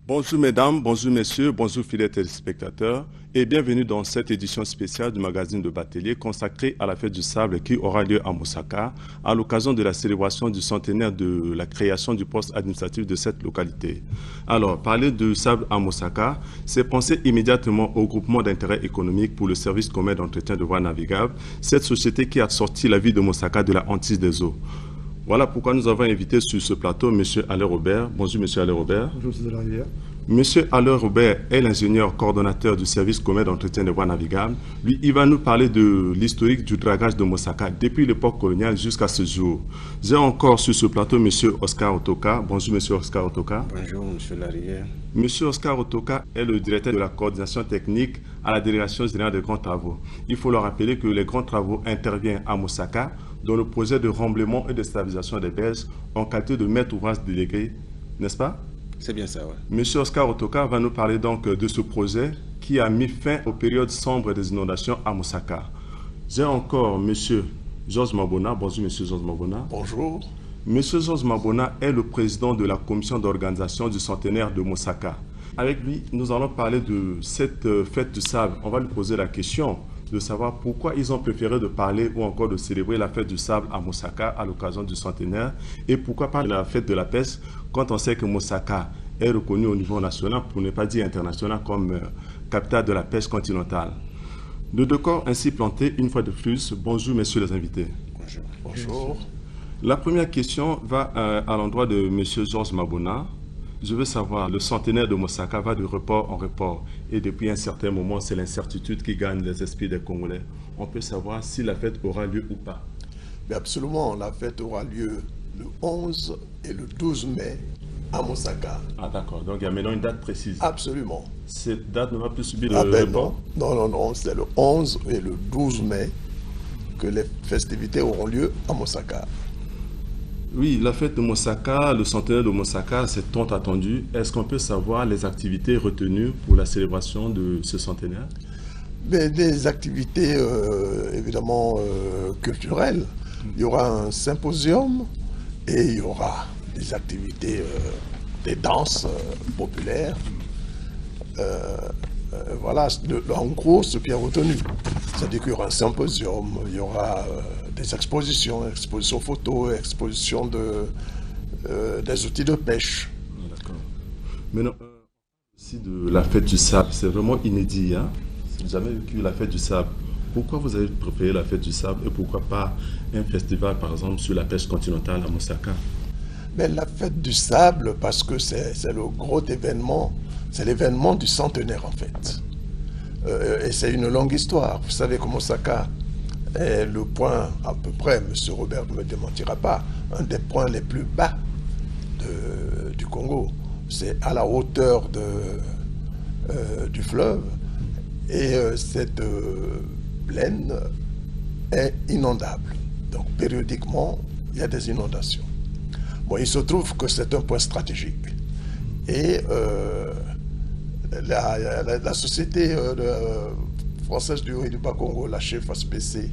Bonjour mesdames, bonjour messieurs, bonjour fidèles téléspectateurs et bienvenue dans cette édition spéciale du magazine de Batelier consacrée à la fête du sable qui aura lieu à Mosaka à l'occasion de la célébration du centenaire de la création du poste administratif de cette localité. Alors, parler du sable à Mosaka, c'est penser immédiatement au groupement d'intérêt économique pour le service commun d'entretien de voies navigables, cette société qui a sorti la ville de Mosaka de la hantise des eaux. Voilà pourquoi nous avons invité sur ce plateau M. Alain Robert. Bonjour M. Alain Robert. Bonjour M. Delarivière. M. Alain Robert est l'ingénieur coordonnateur du service commun d'entretien des voies navigables. Lui, il va nous parler de l'historique du dragage de Mosaka depuis l'époque coloniale jusqu'à ce jour. J'ai encore sur ce plateau M. Oscar Otoka. Bonjour M. Oscar Otoka. Bonjour M. Delarivière. M. Oscar Otoka est le directeur de la coordination technique à la Délégation générale des grands travaux. Il faut le rappeler que les grands travaux interviennent à Mosaka dans le projet de remblaiement et de stabilisation des berges en qualité de maître ouvrage délégué, n'est-ce pas? C'est bien ça, oui. Monsieur Oscar Otoka va nous parler donc de ce projet qui a mis fin aux périodes sombres des inondations à Mosaka. J'ai encore Monsieur Georges Mabona. Bonjour Monsieur Georges Mabona. Bonjour. Monsieur Georges Mabona est le président de la commission d'organisation du centenaire de Mosaka. Avec lui, nous allons parler de cette fête du sable. On va lui poser la question de savoir pourquoi ils ont préféré de parler ou encore de célébrer la fête du sable à Mosaka à l'occasion du centenaire et pourquoi pas la fête de la pêche quand on sait que Mosaka est reconnu au niveau national, pour ne pas dire international, comme capitale de la pêche continentale. Le décor ainsi planté, une fois de plus, bonjour messieurs les invités. Bonjour. Bonjour. La première question va à l'endroit de monsieur Georges Mabona. Je veux savoir, le centenaire de Mosaka va de report en report et depuis un certain moment, c'est l'incertitude qui gagne les esprits des Congolais. On peut savoir si la fête aura lieu ou pas. Mais absolument, la fête aura lieu le 11 et le 12 mai à Mosaka. Ah d'accord, donc il y a maintenant une date précise. Absolument. Cette date ne va plus subir de non, non, c'est le 11 et le 12 mai que les festivités auront lieu à Mosaka. Oui, la fête de Mosaka, le centenaire de Mosaka, c'est tant attendu. Est-ce qu'on peut savoir les activités retenues pour la célébration de ce centenaire? Mais des activités évidemment culturelles. Il y aura un symposium et il y aura des activités, des danses populaires. Voilà, en gros, ce qui est retenu. C'est-à-dire qu'il y aura un symposium, il y aura des expositions photos, expositions des outils de pêche. D'accord. Maintenant, ici de la fête du sable, c'est vraiment inédit. Hein? Vous n'avez jamais vécu la fête du sable. Pourquoi vous avez préféré la fête du sable et pourquoi pas un festival, par exemple, sur la pêche continentale à Mosaka? Mais la fête du sable, parce que c'est le gros événement, c'est l'événement du centenaire en fait. Et c'est une longue histoire. Vous savez que Mosaka est le point, à peu près, M. Robert ne me démentira pas, un des points les plus bas du Congo. C'est à la hauteur du fleuve. Et cette plaine est inondable. Donc périodiquement, il y a des inondations. Bon, il se trouve que c'est un point stratégique. Et la société française du Haut et du Bas-Congo, la chef SPC,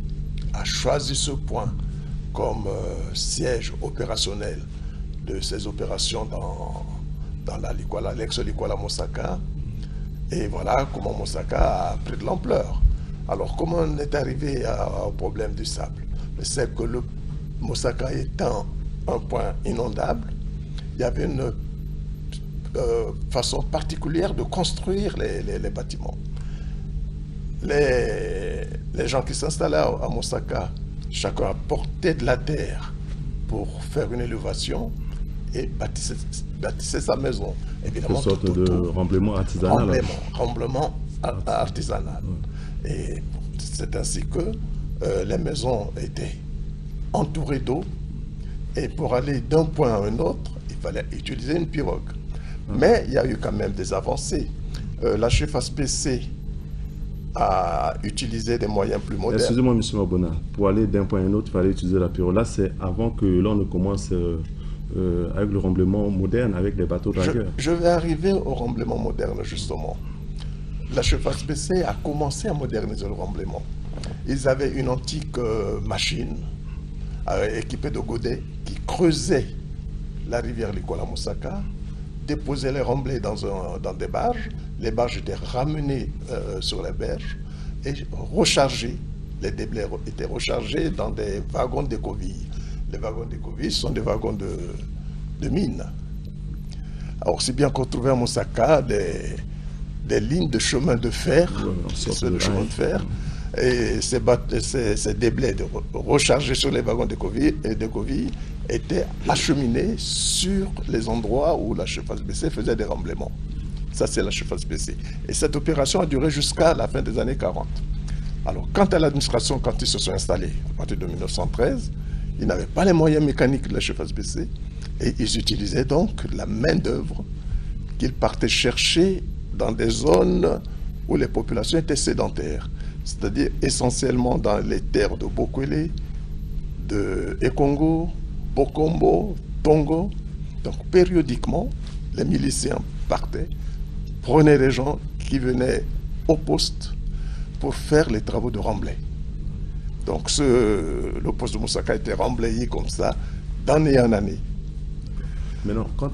a choisi ce point comme siège opérationnel de ses opérations dans l'ex-Likwala Mosaka. Et voilà comment Mosaka a pris de l'ampleur. Alors, comment on est arrivé au problème du sable? C'est que le Mosaka étant un point inondable, il y avait une façon particulière de construire les bâtiments. Les gens qui s'installaient à Mosaka, chacun apportait de la terre pour faire une élévation et bâtissait sa maison. Évidemment, une sorte de remblaiement artisanal. Remblaiement artisanal. Et c'est ainsi que les maisons étaient entouré d'eau. Et pour aller d'un point à un autre, il fallait utiliser une pirogue. Mais il y a eu quand même des avancées. La FASPC a utilisé des moyens plus modernes. Excusez-moi, M. Mabona, pour aller d'un point à un autre, il fallait utiliser la pirogue. Là, c'est avant que l'on ne commence avec le remblaiement moderne, avec les bateaux dragueurs. Je vais arriver au remblaiement moderne, justement. La FASPC a commencé à moderniser le remblaiement. Ils avaient une antique machine équipée de godets qui creusait la rivière Likola Moussaka, déposait les remblais dans des barges. Les barges étaient ramenées sur les berges et rechargées. Les déblais étaient rechargés dans des wagons d'écovilles. Les wagons d'écovilles sont des wagons de mine. Alors, c'est bien qu'on trouvait à Moussaka des lignes de chemin de fer, et ces déblais rechargés sur les wagons d'écovilles étaient acheminés sur les endroits où la FASPC faisait des remblaiements. Ça, c'est la FASPC. Et cette opération a duré jusqu'à la fin des années 40. Alors, quant à l'administration, quand ils se sont installés à partir de 1913, ils n'avaient pas les moyens mécaniques de la FASPC et ils utilisaient donc la main-d'œuvre qu'ils partaient chercher dans des zones où les populations étaient sédentaires, c'est-à-dire essentiellement dans les terres de Bokwele, de Ekongo, Bokombo, Tongo. Donc périodiquement, les miliciens partaient, prenaient les gens qui venaient au poste pour faire les travaux de remblai. Donc le poste de Moussaka était remblayé comme ça, d'année en année. Maintenant, quand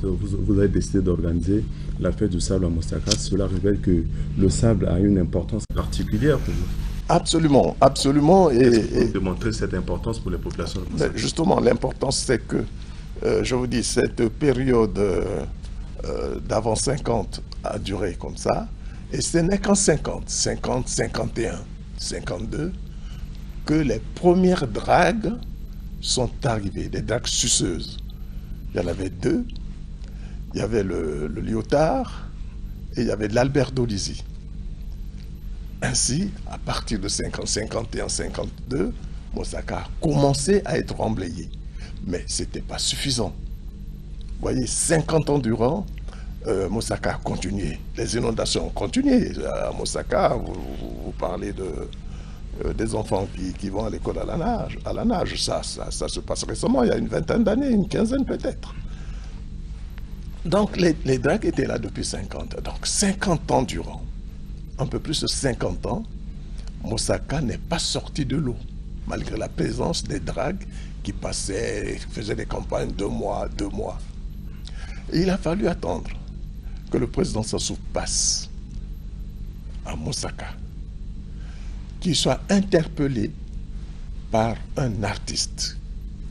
vous avez décidé d'organiser la fête du sable à Moussaka, cela révèle que le sable a une importance particulière pour vous. Absolument, absolument. Et démontrer cette importance pour les populations de Moussaka. Justement, l'importance, c'est que, je vous dis, cette période d'avant 50 a duré comme ça, et ce n'est qu'en 50, 51, 52, que les premières dragues sont arrivées, des dragues suceuses. Il y en avait deux. Il y avait le Lyotard et il y avait l'Albert Dolisi. Ainsi, à partir de 50, 51, 52, Moussaka a commencé à être remblayé. Mais ce n'était pas suffisant. Vous voyez, 50 ans durant, Moussaka a continué. Les inondations ont continué. À Moussaka, vous parlez des enfants qui vont à l'école à la nage. Ça se passe récemment, il y a une vingtaine d'années, une quinzaine peut-être. Donc les dragues étaient là depuis 50 ans. Donc 50 ans durant, un peu plus de 50 ans, Moussaka n'est pas sorti de l'eau, malgré la présence des dragues qui passaient, faisaient des campagnes 2 mois. Et il a fallu attendre que le président Sassou passe à Moussaka, qu'il soit interpellé par un artiste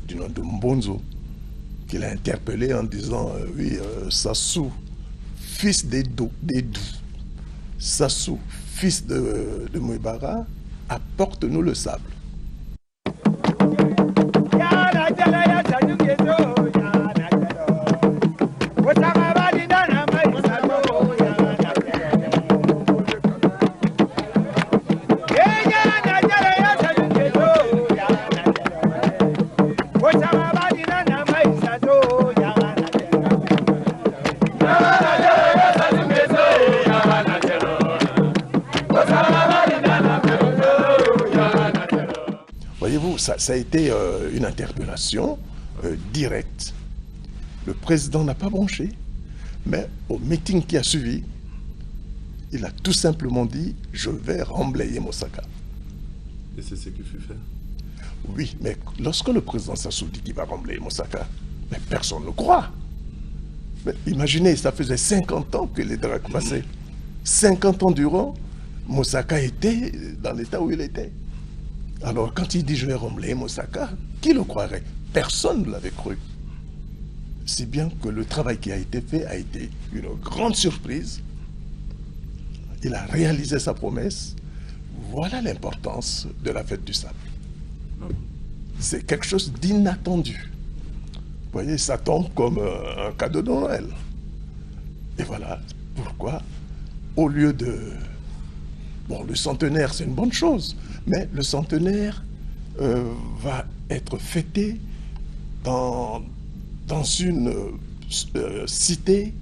du nom de Mbonzo, qu'il a interpellé en disant oui, Sassou, fils d'Edou, Sassou, fils de Mouibara, apporte-nous le sable. Voyez-vous, ça a été une interpellation directe. Le président n'a pas bronché, mais au meeting qui a suivi, il a tout simplement dit « Je vais remblayer Moussaka ». Et c'est ce qui fut fait. Oui, mais lorsque le président Sassou dit qu'il va remblayer Moussaka, mais personne ne croit. Mais imaginez, ça faisait 50 ans que les dragues passaient. 50 ans durant, Moussaka était dans l'état où il était. Alors quand il dit « Je vais remblayer Moussaka », qui le croirait? Personne ne l'avait cru. Si bien que le travail qui a été fait a été une grande surprise. Il a réalisé sa promesse. Voilà l'importance de la fête du sable. C'est quelque chose d'inattendu. Vous voyez, ça tombe comme un cadeau de Noël. Et voilà pourquoi, au lieu de... Bon, le centenaire, c'est une bonne chose, mais le centenaire, va être fêté dans une cité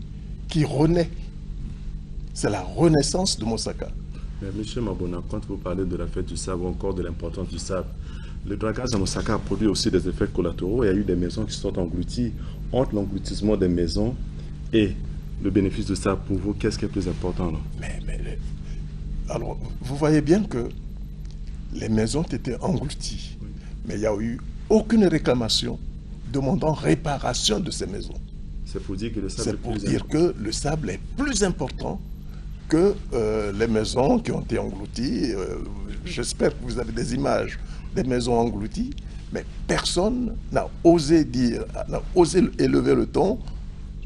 qui renaît. C'est la renaissance de Mosaka. Mais M. Mabona, quand vous parlez de la fête du sable ou encore de l'importance du sable, le dragage à Mosaka a produit aussi des effets collatéraux. Il y a eu des maisons qui sont englouties. Entre l'engloutissement des maisons et le bénéfice du sable, pour vous, qu'est-ce qui est plus important là? Alors, vous voyez bien que les maisons étaient englouties, mais il n'y a eu aucune réclamation demandant réparation de ces maisons. C'est pour dire que le sable C'est pour dire que le sable est plus important que les maisons qui ont été englouties. J'espère que vous avez des images des maisons englouties, mais personne n'a osé élever le ton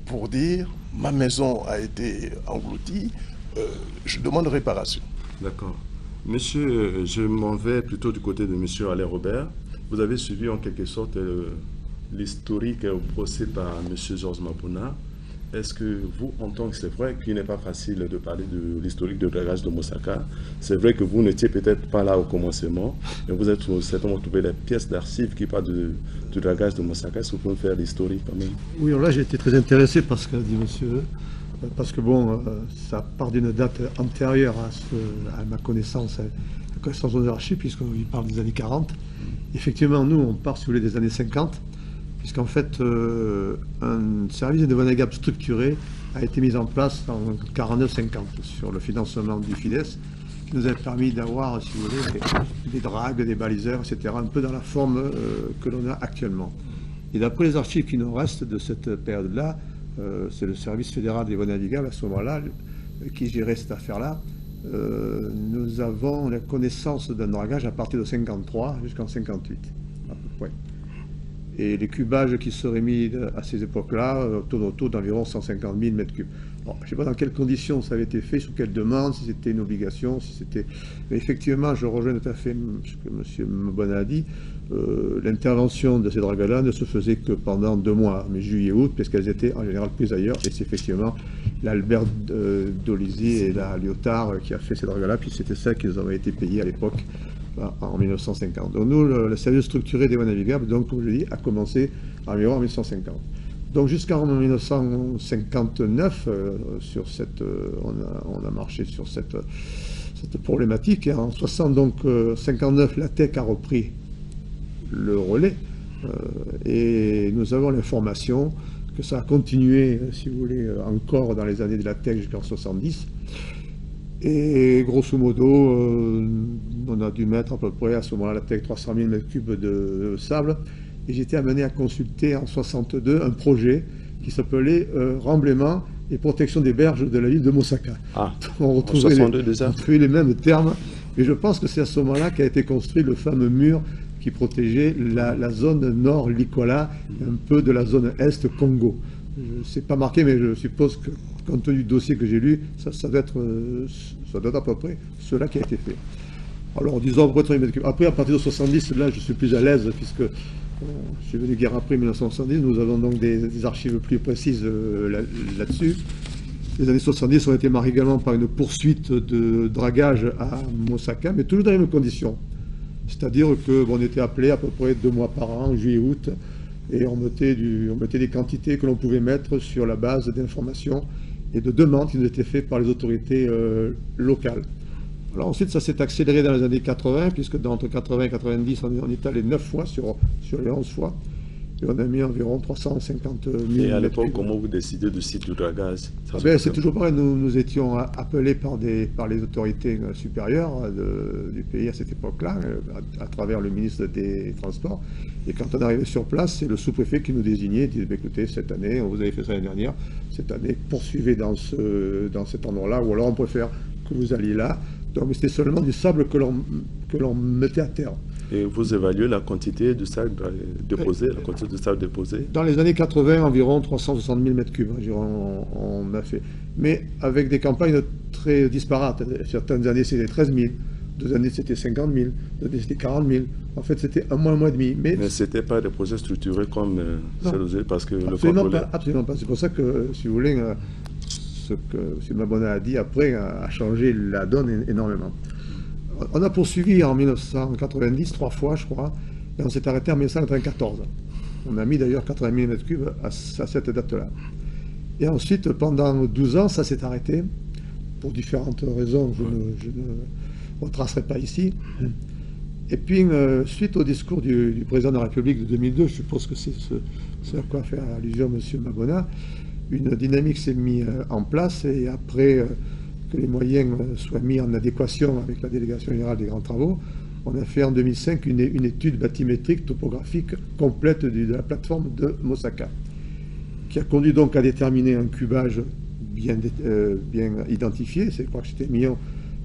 pour dire ma maison a été engloutie, je demande réparation. D'accord. Monsieur, je m'en vais plutôt du côté de monsieur Alain Robert. Vous avez suivi en quelque sorte l'historique procès par monsieur Georges Mabona. Est-ce que vous, en tant que c'est vrai qu'il n'est pas facile de parler de l'historique de dragage de Mosaka, c'est vrai que vous n'étiez peut-être pas là au commencement, mais vous êtes certainement trouvé les pièces d'archives qui parlent du dragage de Mosaka. Est-ce que vous pouvez faire l'historique quand même? Oui, alors là j'ai été très intéressé par ce qu'a dit monsieur, parce que bon, ça part d'une date antérieure à ma connaissance, la connaissance de l'archive, puisqu'il parle des années 40. Effectivement, nous, on part, si vous voulez, des années 50, puisqu'en fait, un service de douane navigable structuré a été mis en place en 49-50 sur le financement du FIDES, qui nous a permis d'avoir, si vous voulez, des dragues, des baliseurs, etc., un peu dans la forme que l'on a actuellement. Et d'après les archives qui nous restent de cette période-là, c'est le service fédéral des voies navigables à ce moment-là qui gérait cette affaire-là. Nous avons la connaissance d'un dragage à partir de 53 jusqu'en 58, à peu près. Et les cubages qui seraient mis à ces époques-là tournent autour d'environ 150 000 mètres cubes. Bon, je ne sais pas dans quelles conditions ça avait été fait, sous quelle demande, si c'était une obligation, si c'était... Mais effectivement, je rejoins tout à fait ce que M. Mabona a dit. L'intervention de ces dragues-là ne se faisait que pendant 2 mois, mais juillet et août, parce qu'elles étaient en général prises ailleurs. Et c'est effectivement l'Albert Dolizy et la Lyotard qui a fait ces dragues-là, puis c'était ça qui nous avait été payé à l'époque, en 1950. Donc nous, le service structuré des voies navigables, donc, comme je l'ai dit, a commencé environ en 1950. Donc jusqu'en 1959, on a marché sur cette problématique. Et en 59, la TEC a repris le relais. Et nous avons l'information que ça a continué, si vous voulez, encore dans les années de la TEC jusqu'en 70. Et grosso modo, on a dû mettre à peu près à ce moment-là la TEC 300 000 m3 de sable. Et j'étais amené à consulter en 62 un projet qui s'appelait Remblaiement et protection des berges de la ville de Mosaka. Ah, on retrouvait les mêmes termes. Et je pense que c'est à ce moment-là qu'a été construit le fameux mur qui protégeait la zone nord Likola, un peu de la zone est Congo. C'est pas marqué, mais je suppose que, compte tenu du dossier que j'ai lu, ça doit être à peu près cela qui a été fait. Alors, disons, après, à partir de 70, là, je suis plus à l'aise, puisque je suis venu guerre après 1970, nous avons donc des archives plus précises là-dessus. Les années 70 ont été marquées également par une poursuite de dragage à Mosaka, mais toujours dans les mêmes conditions. C'est-à-dire qu'on était appelé à peu près 2 mois par an, juillet-août, et on mettait des quantités que l'on pouvait mettre sur la base d'informations et de demandes qui nous étaient faites par les autorités locales. Alors ensuite, ça s'est accéléré dans les années 80, puisque entre 80 et 90, on est allé 9 fois sur les 11 fois. Et on a mis environ 350 000 Et à l'époque, comment vous décidez du site du dragage? C'est toujours pareil, nous étions appelés par les autorités supérieures du pays à cette époque-là, à travers le ministre des Transports. Et quand on arrivait sur place, c'est le sous-préfet qui nous désignait, il disait, écoutez, cette année, vous avez fait ça l'année dernière, cette année, poursuivez dans cet endroit-là, ou alors on préfère que vous alliez là. Donc c'était seulement du sable que l'on mettait à terre. Et vous évaluez la quantité de sable déposé, Dans les années 80, environ 360 000 m3, on a fait. Mais avec des campagnes très disparates. Certaines années, c'était 13 000. 2 années, c'était 50 000. 2 années, c'était 40 000. En fait, c'était un mois et demi. Mais ce n'était pas des projets structurés comme celle parce que absolument pas. C'est pour ça que, si vous voulez, ce que M. Mabona a dit après a changé la donne énormément. On a poursuivi en 1990, 3 fois, je crois, et on s'est arrêté en 1994. On a mis d'ailleurs 80 000 m3 à cette date-là. Et ensuite, pendant 12 ans, ça s'est arrêté, pour différentes raisons, je ne retracerai pas ici. Et puis, suite au discours du président de la République de 2002, je suppose que c'est ce à quoi fait allusion M. Mabona, une dynamique s'est mise en place, et après que les moyens soient mis en adéquation avec la délégation générale des grands travaux, on a fait en 2005 une étude bathymétrique topographique complète de la plateforme de Mosaka, qui a conduit donc à déterminer un cubage bien identifié, je crois que c'était 1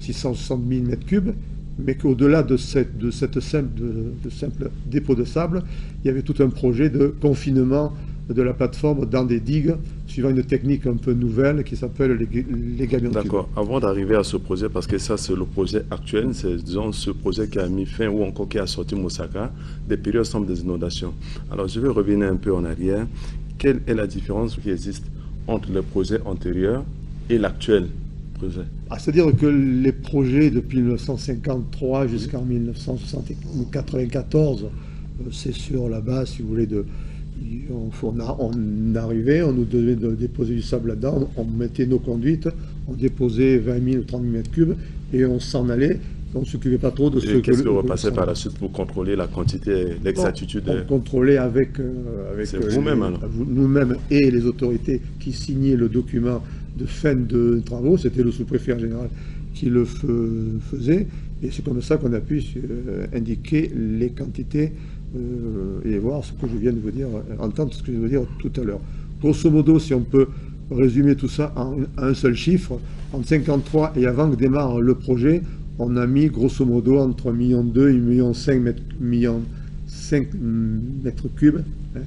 660 000 m3, mais qu'au-delà de cette simple dépôt de sable, il y avait tout un projet de confinement de la plateforme dans des digues, suivant une technique un peu nouvelle qui s'appelle les camions. D'accord. Avant d'arriver à ce projet, parce que ça c'est le projet actuel, c'est disons ce projet qui a mis fin ou encore qui a sorti Mosaka des périodes sombres des inondations. Alors je vais revenir un peu en arrière. Quelle est la différence qui existe entre le projet antérieur et l'actuel projet? C'est-à-dire que les projets depuis 1953 jusqu'en 1994, c'est sur la base, si vous voulez, on arrivait, on nous devait déposer du sable là-dedans, on mettait nos conduites, on déposait 20 000 ou 30 000 m3 et on s'en allait. On ne s'occupait pas trop de ce que... Qu'est-ce que vous repassez par la suite pour contrôler la quantité, l'exactitude? On contrôlait avec vous-même alors? Nous-mêmes et les autorités qui signaient le document de fin de travaux. C'était le sous-préfet en général qui le faisait. Et c'est comme ça qu'on a pu indiquer les quantités et voir ce que je viens de vous dire, entendre ce que je viens de vous dire tout à l'heure. Grosso modo, si on peut résumer tout ça en un seul chiffre, en 1953 et avant que démarre le projet, on a mis grosso modo entre 1,2 million et 1,5 million mètres cubes, hein,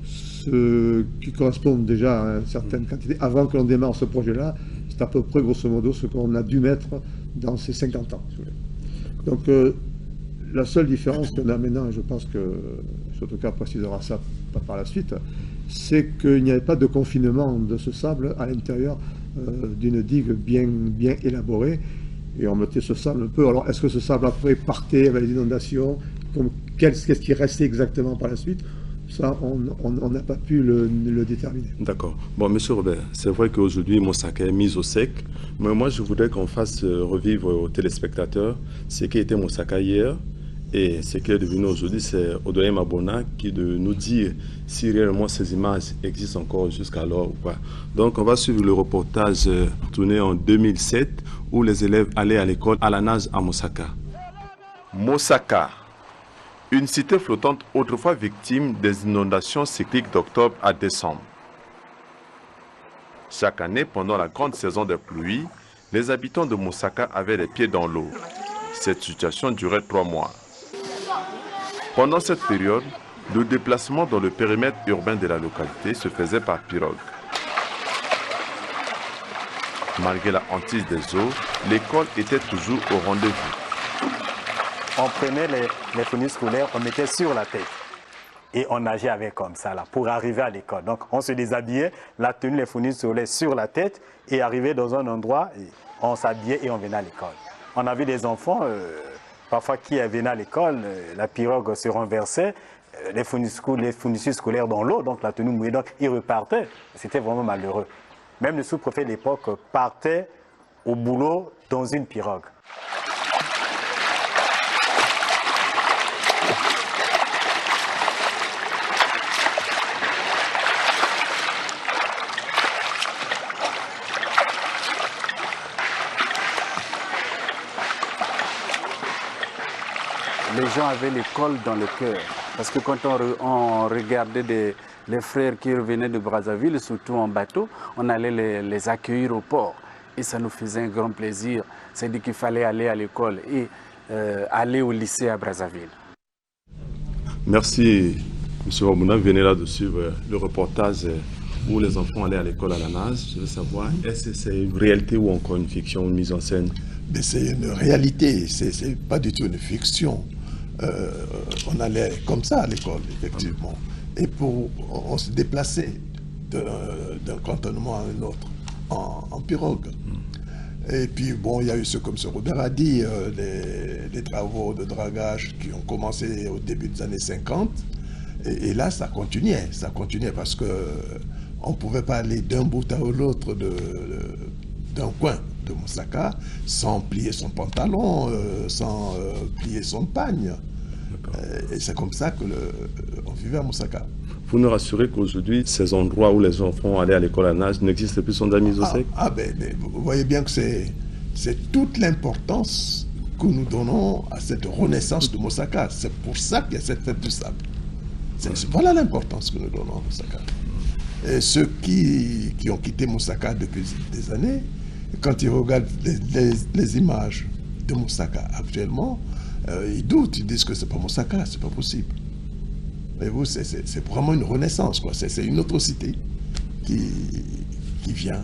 ce qui correspond déjà à une certaine quantité. Avant que l'on démarre ce projet-là, c'est à peu près grosso modo ce qu'on a dû mettre dans ces 50 ans. Donc la seule différence qu'on a maintenant, et je pense que Sotoka précisera ça par la suite, c'est qu'il n'y avait pas de confinement de ce sable à l'intérieur d'une digue bien élaborée. Et on mettait ce sable un peu. Alors, est-ce que ce sable après partait avec les inondations? Qu'est-ce qui restait exactement par la suite? Ça, on n'a pas pu le déterminer. D'accord. Bon, monsieur Robert, c'est vrai qu'aujourd'hui, Mosaka est mise au sec. Mais moi, je voudrais qu'on fasse revivre aux téléspectateurs ce qui était Mosaka hier. Et ce qui est devenu aujourd'hui, c'est Odoye Mabona qui de nous dire si réellement ces images existent encore jusqu'alors ou pas. Donc, on va suivre le reportage tourné en 2007 où les élèves allaient à l'école à la nage à Mosaka. Mosaka, une cité flottante autrefois victime des inondations cycliques d'octobre à décembre. Chaque année, pendant la grande saison des pluies, les habitants de Mosaka avaient les pieds dans l'eau. Cette situation durait 3 mois. Pendant cette période, le déplacement dans le périmètre urbain de la localité se faisait par pirogue. Malgré la hantise des eaux, l'école était toujours au rendez-vous. On prenait les fournis scolaires, on mettait sur la tête et on nageait avec comme ça là, pour arriver à l'école. Donc on se déshabillait, la tenue, les fournis scolaires sur la tête et arrivait dans un endroit, on s'habillait et on venait à l'école. On avait des enfants... parfois qui venaient à l'école, la pirogue se renversait, les fournitures scolaires dans l'eau, donc la tenue mouillée, donc ils repartaient. C'était vraiment malheureux. Même le sous-préfet de l'époque partait au boulot dans une pirogue. Les gens avaient l'école dans le cœur. Parce que quand on regardait les frères qui revenaient de Brazzaville, surtout en bateau, on allait les accueillir au port. Et ça nous faisait un grand plaisir. C'est-à-dire qu'il fallait aller à l'école et aller au lycée à Brazzaville. Merci, M. Wamouna. Vous venez là de suivre le reportage où les enfants allaient à l'école à la nage. Je veux savoir, est-ce que c'est une réalité ou encore une fiction, une mise en scène? Mais c'est une réalité, c'est pas du tout une fiction. On allait comme ça à l'école, effectivement. Et on se déplaçait d'un cantonnement à un autre en pirogue. Et puis, bon, il y a eu ce, comme ce Robert a dit, les travaux de dragage qui ont commencé au début des années 50. Et là, ça continuait parce que on ne pouvait pas aller d'un bout à l'autre d'un coin de Moussaka sans plier son pantalon, sans plier son pagne. Et c'est comme ça que on vivait à Moussaka. Vous nous rassurez qu'aujourd'hui, ces endroits où les enfants allaient à l'école à nage n'existent plus, sont mis au sec? Mais vous voyez bien que c'est toute l'importance que nous donnons à cette renaissance de Moussaka. C'est pour ça qu'il y a cette fête du sable. Voilà l'importance que nous donnons à Moussaka. Et ceux qui ont quitté Moussaka depuis des années, quand ils regardent les images de Moussaka actuellement, ils doutent, ils disent que c'est pas Moussaka, c'est pas possible. Mais vous, c'est vraiment une renaissance, quoi. C'est une autre cité qui vient.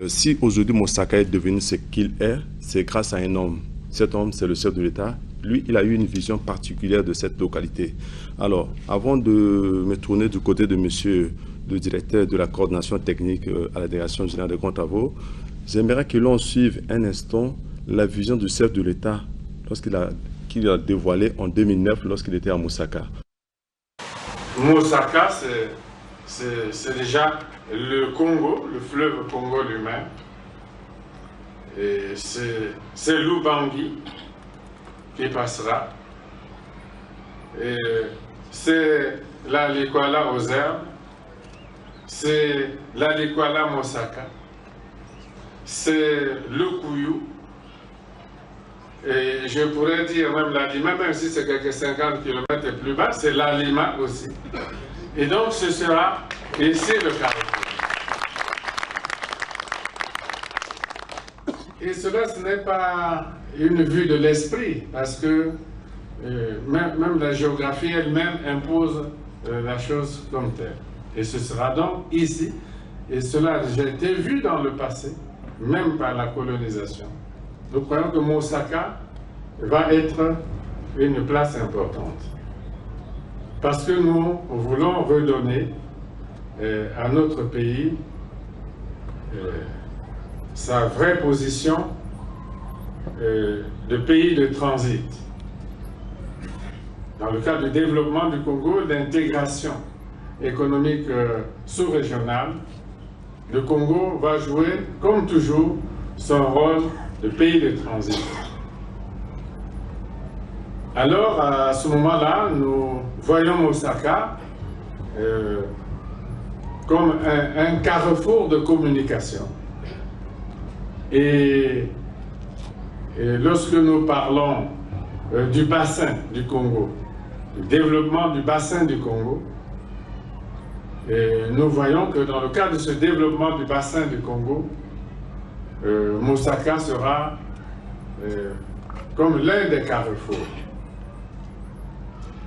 Si aujourd'hui Moussaka est devenu ce qu'il est, c'est grâce à un homme. Cet homme, c'est le chef de l'État. Lui, il a eu une vision particulière de cette localité. Alors, avant de me tourner du côté de monsieur le directeur de la coordination technique à la Direction générale des grands travaux, j'aimerais que l'on suive un instant la vision du chef de l'État qu'il a dévoilé en 2009 lorsqu'il était à Moussaka. Moussaka, c'est déjà le Congo, le fleuve Congo lui-même. Et c'est l'Ubangi qui passera. Et c'est la Likwala aux herbes, c'est la Likwala Moussaka, c'est le Kouyou. Et je pourrais dire même la Lima, même si c'est quelques 50 km plus bas, c'est la Lima aussi. Et donc ce sera ici le carrefour. Et cela, ce n'est pas une vue de l'esprit, parce que même la géographie elle-même impose la chose comme telle. Et ce sera donc ici, et cela a déjà été vu dans le passé, même par la colonisation. Nous croyons que Moussaka va être une place importante. Parce que nous voulons redonner à notre pays sa vraie position de pays de transit. Dans le cadre du développement du Congo, d'intégration économique sous-régionale, le Congo va jouer, comme toujours, son rôle de pays de transit. Alors, à ce moment-là, nous voyons Moussaka comme un carrefour de communication. Et lorsque nous parlons du bassin du Congo, du développement du bassin du Congo, nous voyons que dans le cadre de ce développement du bassin du Congo, Moussaka sera comme l'un des carrefours.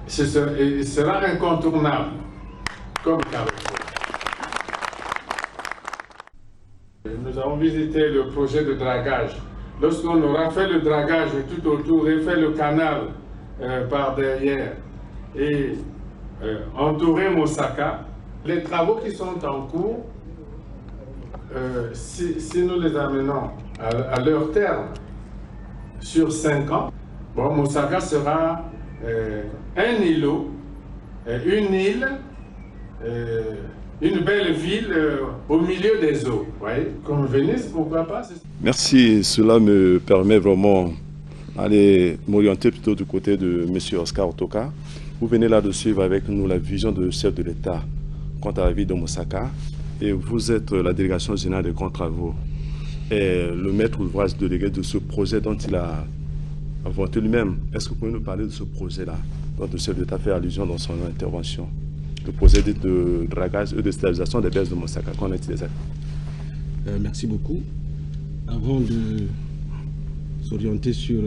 Il sera incontournable comme carrefour. Nous avons visité le projet de dragage. Lorsqu'on aura fait le dragage tout autour et fait le canal par derrière et entourer Moussaka, les travaux qui sont en cours, si nous les amenons à leur terme sur 5 ans, bon, Moussaka sera un îlot, une île, une belle ville au milieu des eaux. Voyez, comme Venise, pourquoi pas? Merci, cela me permet vraiment d'aller m'orienter plutôt du côté de M. Oscar Otoka. Vous venez là de suivre avec nous la vision du chef de l'État quant à la ville de Moussaka. Et vous êtes la délégation générale des grands travaux et le maître ouvrage délégué de ce projet dont il a inventé lui-même. Est-ce que vous pouvez nous parler de ce projet-là, dont le chef d'État fait allusion dans son intervention? Le projet de dragage et de stabilisation des berges de Moussaka. Qu'en est-il exact? Merci beaucoup. Avant de s'orienter sur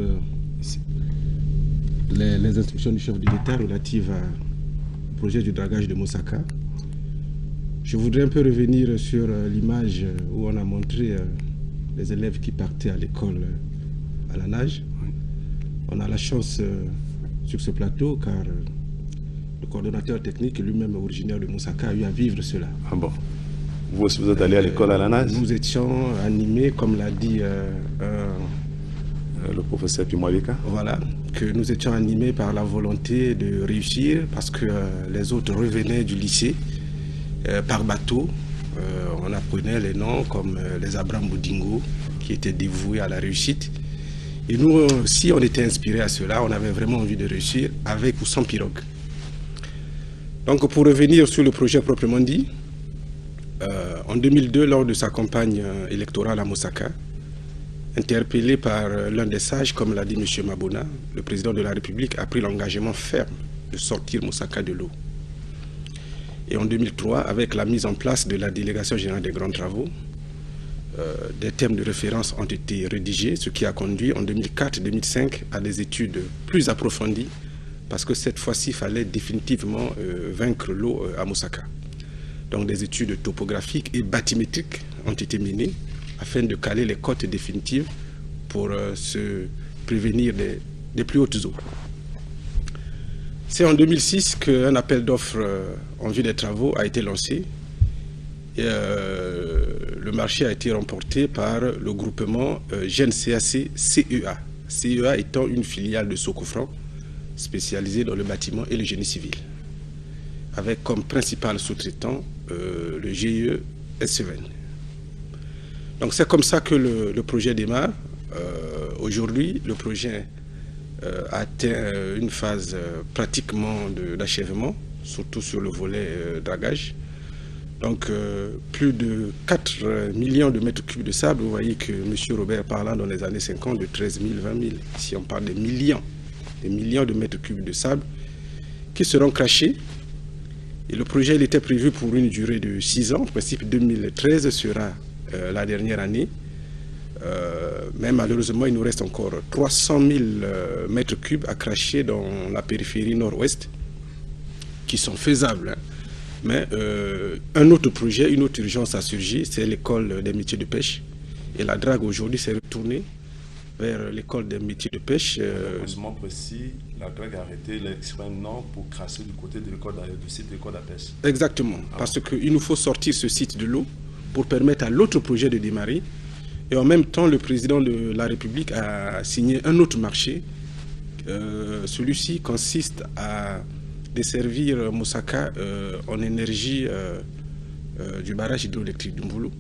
les instructions du chef de l'État relatives au projet du dragage de Moussaka, je voudrais un peu revenir sur l'image où on a montré les élèves qui partaient à l'école à la nage. On a la chance sur ce plateau car le coordonnateur technique, lui-même originaire de Moussaka, a eu à vivre cela. Ah bon? Vous aussi, vous êtes allé à l'école à la nage? Nous étions animés, comme l'a dit le professeur Pimoualika. Voilà, que nous étions animés par la volonté de réussir parce que les autres revenaient du lycée par bateau. On apprenait les noms comme les Abraham Boudingo qui étaient dévoués à la réussite. Et nous aussi, on était inspirés à cela. On avait vraiment envie de réussir avec ou sans pirogue. Donc pour revenir sur le projet proprement dit, en 2002, lors de sa campagne électorale à Mosaka, interpellé par l'un des sages, comme l'a dit M. Mabona, le président de la République a pris l'engagement ferme de sortir Mosaka de l'eau. Et en 2003, avec la mise en place de la délégation générale des grands travaux, des thèmes de référence ont été rédigés, ce qui a conduit en 2004-2005 à des études plus approfondies, parce que cette fois-ci, il fallait définitivement vaincre l'eau à Mosaka. Donc des études topographiques et bathymétriques ont été menées afin de caler les côtes définitives pour se prévenir des plus hautes eaux. C'est en 2006 qu'un appel d'offres en vue des travaux a été lancé. Et, le marché a été remporté par le groupement GNCAC CEA. CEA étant une filiale de Socofran spécialisée dans le bâtiment et le génie civil, avec comme principal sous-traitant le GIE SEVN. Donc c'est comme ça que le projet démarre. Aujourd'hui, le projet a atteint une phase pratiquement d'achèvement, surtout sur le volet dragage. Donc plus de 4 millions de mètres cubes de sable. Vous voyez que M. Robert parlant dans les années 50 de 13 000, 20 000. Ici on parle de millions de mètres cubes de sable qui seront crachés. Et le projet il était prévu pour une durée de 6 ans. En principe, 2013 sera la dernière année. Mais malheureusement, il nous reste encore 300 000 mètres cubes à cracher dans la périphérie nord-ouest qui sont faisables. Hein. Mais un autre projet, une autre urgence a surgi, c'est l'école des métiers de pêche. Et la drague aujourd'hui s'est retournée vers l'école des métiers de pêche. Heureusement précis, la drague a arrêté l'extrême nord pour cracher du côté de l'école du site de l'école de la pêche. Exactement, parce qu'il nous faut sortir ce site de l'eau pour permettre à l'autre projet de démarrer. Et en même temps, le président de la République a signé un autre marché. Celui-ci consiste à desservir Mosaka en énergie du barrage hydroélectrique du Mboulou.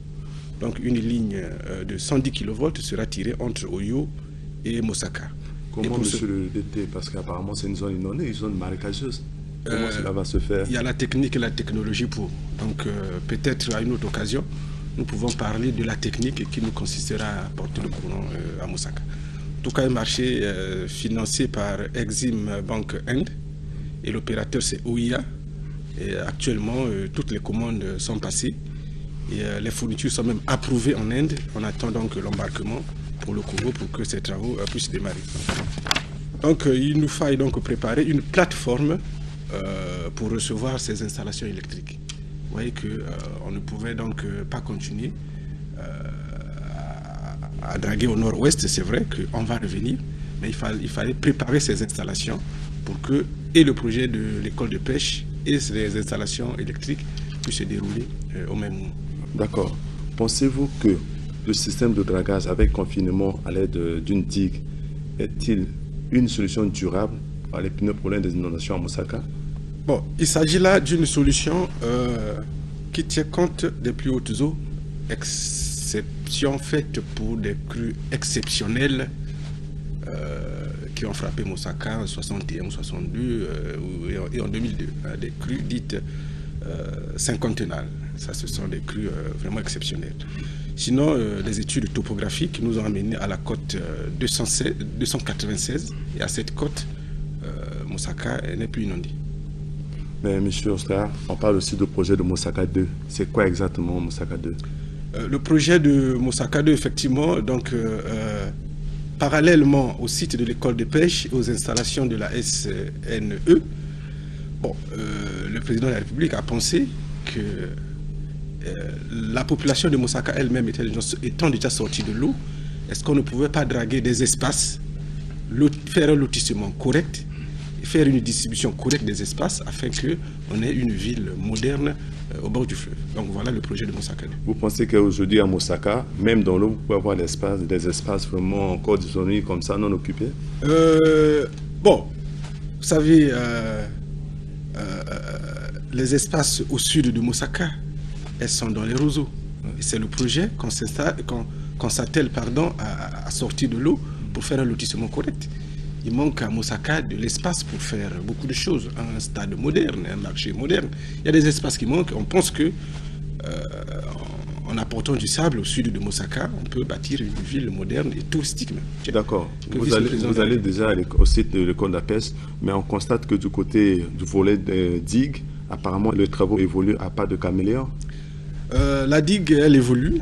Donc une ligne de 110 kV sera tirée entre Oyo et Mosaka. Comment, monsieur le DT, parce qu'apparemment c'est une zone inondée, une zone marécageuse. Comment cela va se faire? Il y a la technique et la technologie pour. Donc peut-être à une autre occasion, nous pouvons parler de la technique qui nous consistera à apporter le courant à Mosaka. En tout cas, un marché financé par Exim Bank Inde et l'opérateur c'est OIA. Et actuellement, toutes les commandes sont passées et les fournitures sont même approuvées en Inde. On attend donc l'embarquement pour le Congo pour que ces travaux puissent démarrer. Donc il nous faille donc préparer une plateforme pour recevoir ces installations électriques. Vous voyez qu'on ne pouvait donc pas continuer à draguer au nord-ouest. C'est vrai qu'on va revenir, mais il fallait préparer ces installations pour que et le projet de l'école de pêche et les installations électriques puissent se dérouler au même moment. D'accord. Pensez-vous que le système de dragage avec confinement à l'aide d'une digue est-il une solution durable à l'épineux problème des inondations à Mosaka? Bon, il s'agit là d'une solution qui tient compte des plus hautes eaux, exception faite pour des crues exceptionnelles qui ont frappé Mosaka en 61, 62 et en 2002, des crues dites cinquantennales. Ça, ce sont des crues vraiment exceptionnelles. Sinon, les études topographiques nous ont amenés à la côte 296 et à cette côte, Mosaka n'est plus inondée. Mais M. Oscar, on parle aussi du projet de Mosaka 2. C'est quoi exactement Mosaka 2? Le projet de Mosaka 2, effectivement, donc parallèlement au site de l'école de pêche et aux installations de la SNE, bon, le président de la République a pensé que la population de Mosaka elle-même étant déjà sortie de l'eau, est-ce qu'on ne pouvait pas draguer des espaces, faire un lotissement correct, faire une distribution correcte des espaces afin qu'on ait une ville moderne au bord du fleuve. Donc voilà le projet de Moussaka. Vous pensez qu'aujourd'hui à Moussaka, même dans l'eau, vous pouvez avoir des espaces vraiment encore disponibles comme ça, non occupés? Bon, vous savez, les espaces au sud de Moussaka, elles sont dans les roseaux. Et c'est le projet qu'on s'attelle à sortir de l'eau pour faire un lotissement correct. Il manque à Moussaka de l'espace pour faire beaucoup de choses. Un stade moderne, un marché moderne. Il y a des espaces qui manquent. On pense que en apportant du sable au sud de Moussaka, on peut bâtir une ville moderne et touristique. D'accord. Vous allez déjà au site de l'école d'Apes, mais on constate que du côté du volet des digues, apparemment les travaux évoluent à pas de caméléon. La digue, elle évolue.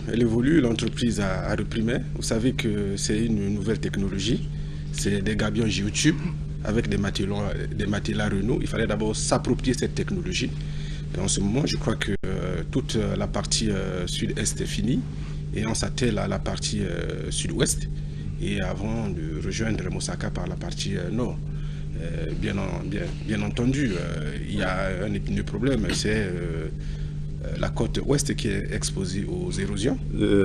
L'entreprise a repris main. Vous savez que c'est une nouvelle technologie. C'est des gabions géotubes avec des matelas Renault. Il fallait d'abord s'approprier cette technologie. Et en ce moment, je crois que toute la partie sud-est est finie et on s'attelle à la partie sud-ouest. Et avant de rejoindre Moussaka par la partie nord. Bien entendu, il y a un épineux problème, c'est la côte ouest qui est exposée aux érosions.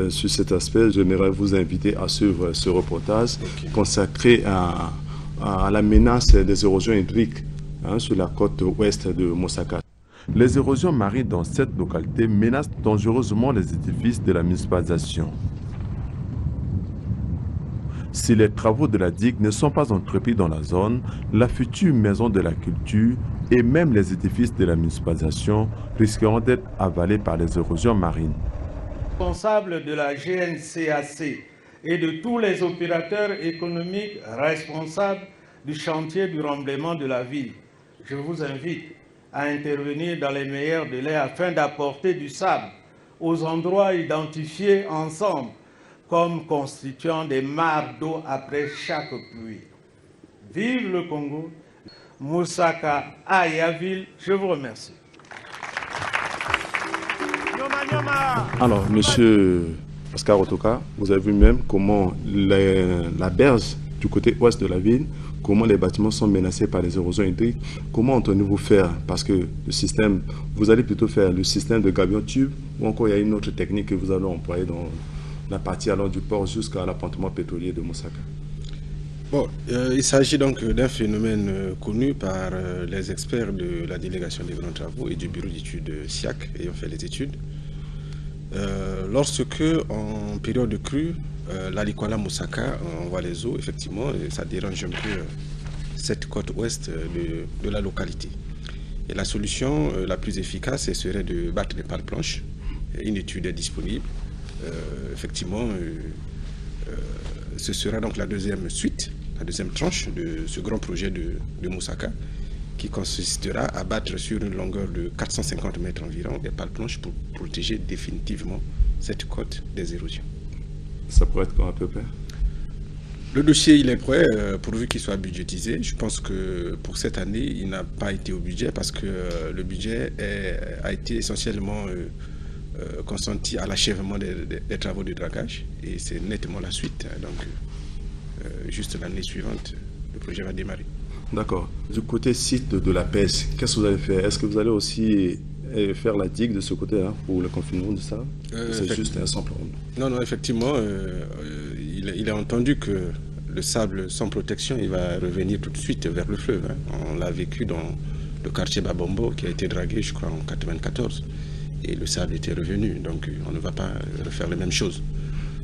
Sur cet aspect, j'aimerais vous inviter à suivre ce reportage consacré à la menace des érosions hydriques sur la côte ouest de Moussaka. Les érosions marines dans cette localité menacent dangereusement les édifices de la municipalisation. Si les travaux de la digue ne sont pas entrepris dans la zone, la future maison de la culture et même les édifices de la municipalisation risqueront d'être avalés par les érosions marines. Responsable de la GNCAC et de tous les opérateurs économiques responsables du chantier du remblaiement de la ville, je vous invite à intervenir dans les meilleurs délais afin d'apporter du sable aux endroits identifiés ensemble comme constituant des mares d'eau après chaque pluie. Vive le Congo, Moussaka, Ayaville, je vous remercie. Alors, monsieur Oscar Otoka, vous avez vu même comment la berge du côté ouest de la ville, comment les bâtiments sont menacés par les érosions hydriques. Comment entendez-vous faire? Parce que le système, vous allez plutôt faire le système de gabion tube ou encore il y a une autre technique que vous allez employer dans la partie allant du port jusqu'à l'appontement pétrolier de Moussaka. Bon, il s'agit donc d'un phénomène connu par les experts de la délégation des grands travaux et du bureau d'études SIAC ayant fait les études. Lorsque, en période de crue, l'Alikwala Moussaka envoie les eaux, effectivement, ça dérange un peu cette côte ouest de la localité. Et la solution la plus efficace serait de battre des pales planches. Une étude est disponible. Effectivement, ce sera donc la deuxième suite, la deuxième tranche de ce grand projet de Moussaka, qui consistera à battre sur une longueur de 450 mètres environ des pales planches pour protéger définitivement cette côte des érosions. Ça pourrait être à peu près? Le dossier, il est prêt, pourvu qu'il soit budgétisé. Je pense que pour cette année, il n'a pas été au budget parce que le budget a été essentiellement consenti à l'achèvement des travaux de dragage et c'est nettement la suite. Donc, juste l'année suivante, le projet va démarrer. D'accord. Du côté site de la pêche, qu'est-ce que vous allez faire? Est-ce que vous allez aussi faire la digue de ce côté-là pour le confinement de ça? C'est juste un simple. Non, effectivement, il est entendu que le sable sans protection, il va revenir tout de suite vers le fleuve. On l'a vécu dans le quartier Babombo qui a été dragué, je crois, en 1994. Et le sable était revenu, donc on ne va pas refaire les mêmes choses.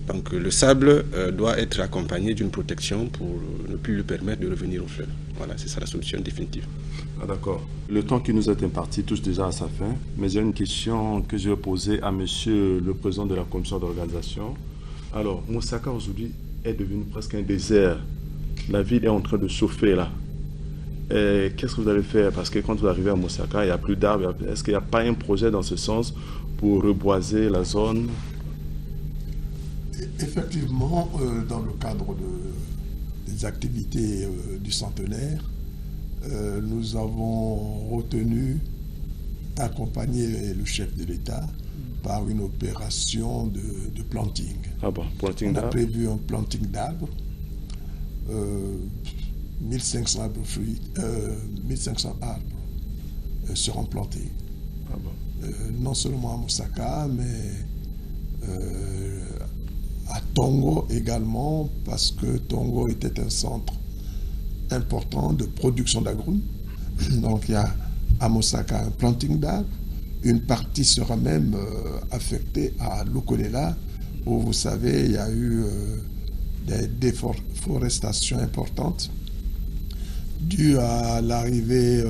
Donc le sable doit être accompagné d'une protection pour ne plus lui permettre de revenir au fleuve. Voilà, c'est ça la solution définitive. Ah, d'accord. Le temps qui nous est imparti touche déjà à sa fin, mais j'ai une question que je vais poser à monsieur le président de la commission d'organisation. Alors, Moussaka aujourd'hui est devenu presque un désert. La ville est en train de chauffer là. Qu'est-ce que vous allez faire? Parce que quand vous arrivez à Moussaka, il n'y a plus d'arbres. Est-ce qu'il n'y a pas un projet dans ce sens pour reboiser la zone? Effectivement, dans le cadre des activités du centenaire, nous avons retenu d'accompagner le chef de l'État par une opération de planting. Ah bon, planting d'arbres. On a prévu un planting d'arbres. 1500 arbres, 1500 arbres seront plantés. Ah bon. Non seulement à Moussaka, mais à Tongo également, parce que Tongo était un centre important de production d'agrumes. Donc il y a à Moussaka un planting d'arbres. Une partie sera même affectée à Lukolela, où vous savez, il y a eu des déforestations importantes dues à l'arrivée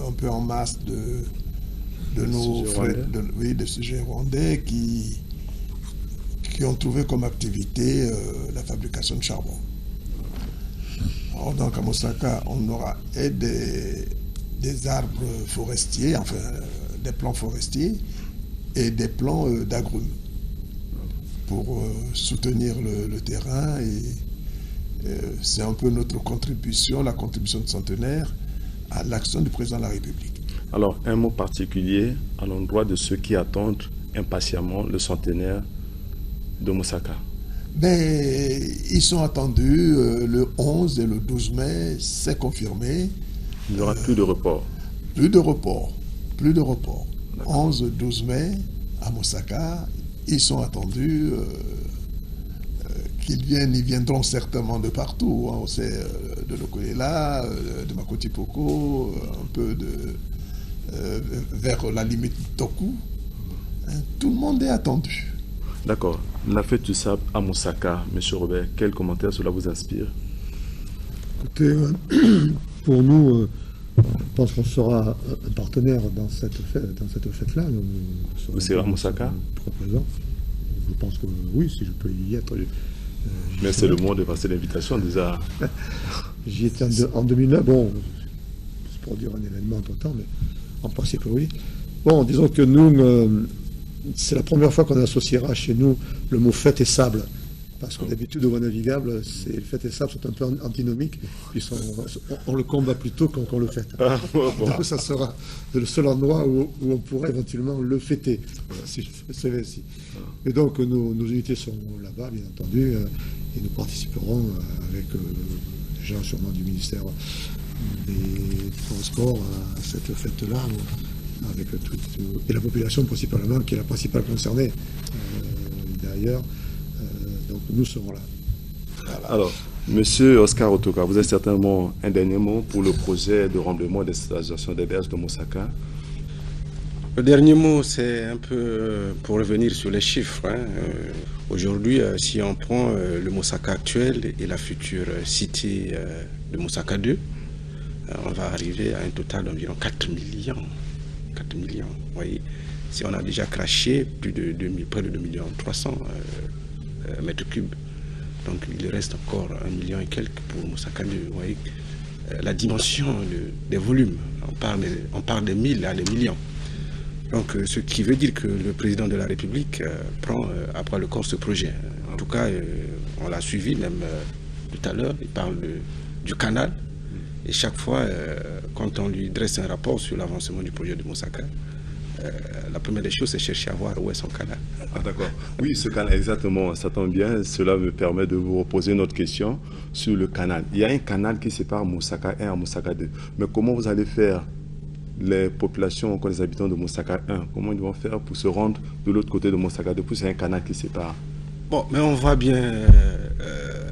un peu en masse de nos frères, de sujets rwandais qui ont trouvé comme activité la fabrication de charbon. Alors, donc à Moussaka, on aura des arbres forestiers, enfin des plants forestiers et des plants d'agrumes pour soutenir le terrain. Et c'est un peu notre contribution, la contribution de Centenaire à l'action du président de la République. Alors, un mot particulier à l'endroit de ceux qui attendent impatiemment le centenaire de Moussaka. Ben, ils sont attendus le 11 et le 12 mai, c'est confirmé. Il n'y aura plus de report. Plus de report. 11-12 mai à Moussaka, ils sont attendus. Qu'ils viennent, ils viendront certainement de partout. Hein. C'est de Lukolela, de Makoti-Poko, un peu vers la limite Toku. Hein. Tout le monde est attendu. D'accord. La fête du sable à Moussaka, M. Robert, quel commentaire cela vous inspire? Écoutez, pour nous, je pense qu'on sera un partenaire dans cette fête-là. Vous serez à Moussaka? Très présent. Je pense que oui, si je peux y être. Mais c'est le moment de passer l'invitation déjà. J'y étais en 2009. Bon, c'est pour dire un événement important, mais en principe, oui. Bon, disons que nous, c'est la première fois qu'on associera chez nous le mot fête et sable. Parce que d'habitude, au voie navigable, le fête et sable sont un peu antinomiques. Puis on le combat plutôt qu'on le fête. Donc ça sera le seul endroit où on pourrait éventuellement le fêter, si je savais ainsi. Et donc nos unités sont là-bas, bien entendu, et nous participerons avec des gens sûrement du ministère des Transports à cette fête-là, avec et la population principalement, qui est la principale concernée d'ailleurs. Donc nous serons là. Voilà. Alors, Monsieur Oscar Otoka, vous avez certainement un dernier mot pour le projet de rendement des stations des berges de Moussaka. Le dernier mot, c'est un peu pour revenir sur les chiffres. Hein. Aujourd'hui, si on prend le Moussaka actuel et la future cité de Moussaka 2, on va arriver à un total d'environ 4 millions. 4 millions, vous voyez. Si on a déjà craché près de 2 millions 300 mètres cubes, donc il reste encore 1 million et quelques pour Moussaka 2. Vous voyez la dimension des volumes, on parle des 1000 à des millions. Donc ce qui veut dire que le président de la République prend à bras le corps ce projet. En tout cas, on l'a suivi même tout à l'heure, il parle du canal. Et chaque fois, quand on lui dresse un rapport sur l'avancement du projet de Moussaka, la première des choses, c'est chercher à voir où est son canal. Ah d'accord. Oui, ce canal, exactement, ça tombe bien. Cela me permet de vous reposer une autre question sur le canal. Il y a un canal qui sépare Moussaka 1 à Moussaka 2. Mais comment vous allez faire les populations, les habitants de Moussaka 1, comment ils vont faire pour se rendre de l'autre côté de Moussaka 2? C'est un canal qui sépare. Bon, mais on voit bien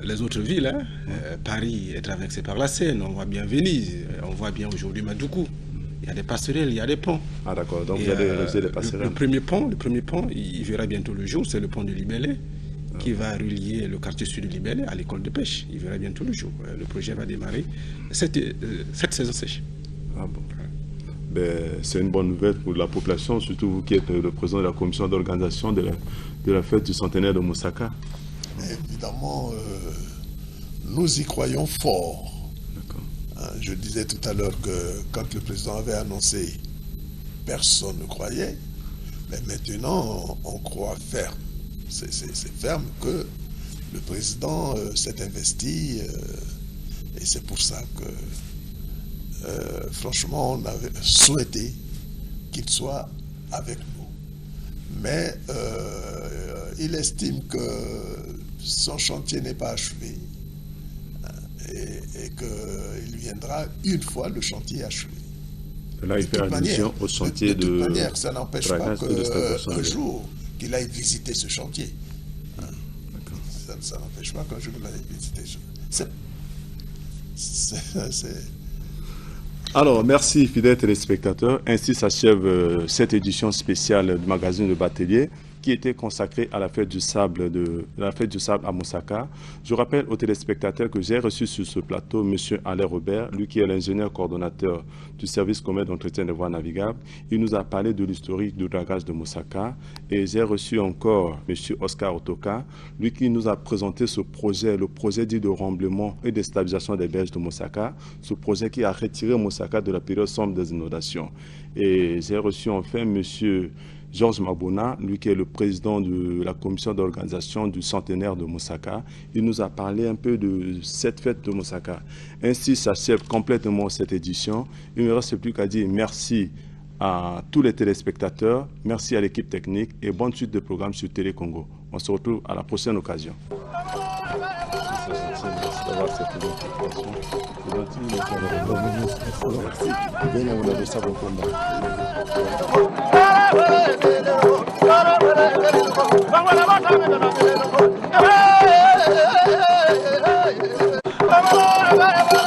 les autres villes. Hein. Paris est traversé par la Seine, on voit bien Venise, on voit bien aujourd'hui Madoukou. Il y a des passerelles, il y a des ponts. Ah d'accord, donc vous allez réaliser les passerelles. Le premier pont, il verra bientôt le jour, c'est le pont de Libellé, qui va relier le quartier sud de Libellé à l'école de pêche. Il verra bientôt le jour. Le projet va démarrer cette saison sèche. Ah bon. Ben, c'est une bonne nouvelle pour la population, surtout vous qui êtes le président de la commission d'organisation de la fête du centenaire de Moussaka. Évidemment, nous y croyons fort. Je disais tout à l'heure que quand le président avait annoncé, personne ne croyait. Mais maintenant, on croit ferme. C'est ferme que le président s'est investi. Et c'est pour ça que, franchement, on avait souhaité qu'il soit avec nous. Mais il estime que son chantier n'est pas achevé. et qu'il viendra une fois le chantier achevé. Là, il fait allusion au chantier de toute manière, ça n'empêche pas qu'un jour qu'il aille visiter ce chantier. Ça n'empêche pas qu'un jour qu'il aille visiter ce chantier. Alors, merci fidèles téléspectateurs. Ainsi s'achève cette édition spéciale du magazine de Batelier qui était consacrée à la fête du sable à Moussaka. Je rappelle aux téléspectateurs que j'ai reçu sur ce plateau M. Alain Robert, lui qui est l'ingénieur coordonnateur du service commun d'entretien des voies navigables. Il nous a parlé de l'historique du dragage de Moussaka. Et j'ai reçu encore M. Oscar Otoka, lui qui nous a présenté ce projet, le projet dit de remblaiement et de stabilisation des berges de Moussaka, ce projet qui a retiré Moussaka de la période sombre des inondations. Et j'ai reçu enfin M. Georges Mabona, lui qui est le président de la commission d'organisation du centenaire de Moussaka. Il nous a parlé un peu de cette fête de Moussaka. Ainsi s'achève complètement cette édition. Il ne me reste plus qu'à dire merci à tous les téléspectateurs, merci à l'équipe technique et bonne suite de programmes sur Télé Congo. On se retrouve à la prochaine occasion. Merci.